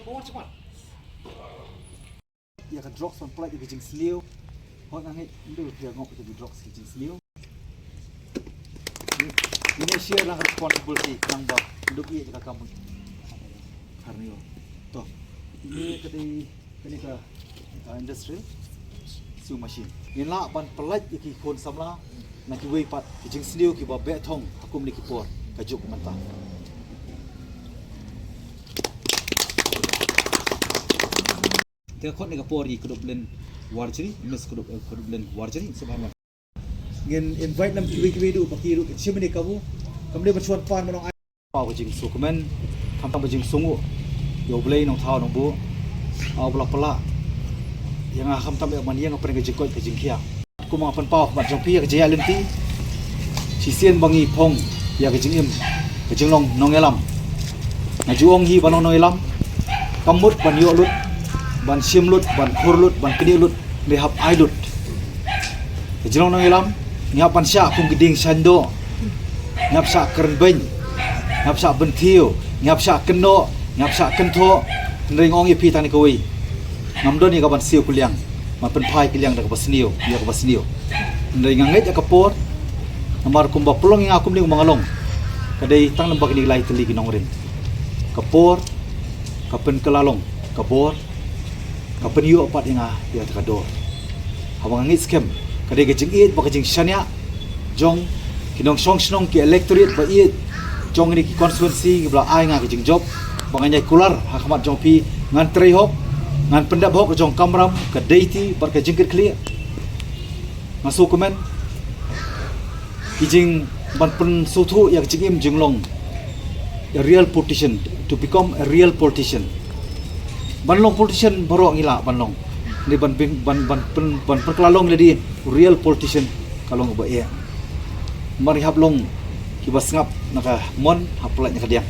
Power cepat. Dia akan drop sampai pelat di kejing seliu. Hot angin itu dia ngop itu di drop kejing seliu. Ini share lang responsibility ng ba hidup iya jika kamu karniyo. Toh ini kani ka industrial siu machine. Yan la ban pelat iki kon samla na ki wei pat kejing seliu ki ba betong aku ni ki por kajuk mentah. Dia kot ni kapor di kedop len warjeri, mes kedop len warjeri sebab ngin invite nam kiwi du pakiru kecil ni kamu dia bercuan pan menong ai jing su kemen kam jing sungu yo blei nong thau nong bu au bla pala yang akam tam man yang apa ke jikot ke jing kia ku ma pan pau mat jong pi ke jaya lenti sisien bangi phong ya ke jing im ke jing long nong elam na juong hi banong nong elam kamut ban yo lut ban sim lut ban khur lut ban kedi lut rehab ai lut ke jing long nong elam nyapan syak pun geding sando nyap syak kerbeny nyap syak bentiu nyap syak keno nyap syak kentho ringong ipi tani koi ngamdo ni kaban siu kuliang mapen pai kuliang dak basniu ya ka basniu ringanget ya kapor namar kumba pulong yang akum ni mangalong kadai tang lembak ni lai teli ginong rin kapor kapen kelalong kapor kapen yu opat inga ya takador hawang ngit skem kadai gejing it ba gejing shania jong kinong song ki electorate ba it jong ni ki constituency bla ai nga gejing job banganyai kular hakamat jong pi ngan trei hok ngan pendap hok jong kamram kadai ti bar ka jingkir clear masuk komen kijing ban pen sutu ya gejing im jinglong a real politician to become a real politician banlong politician borok ngila banlong ni ban perkelalong jadi real politician kalong ba ya mari hablong kibas ngap naka mon haplat nya kadiang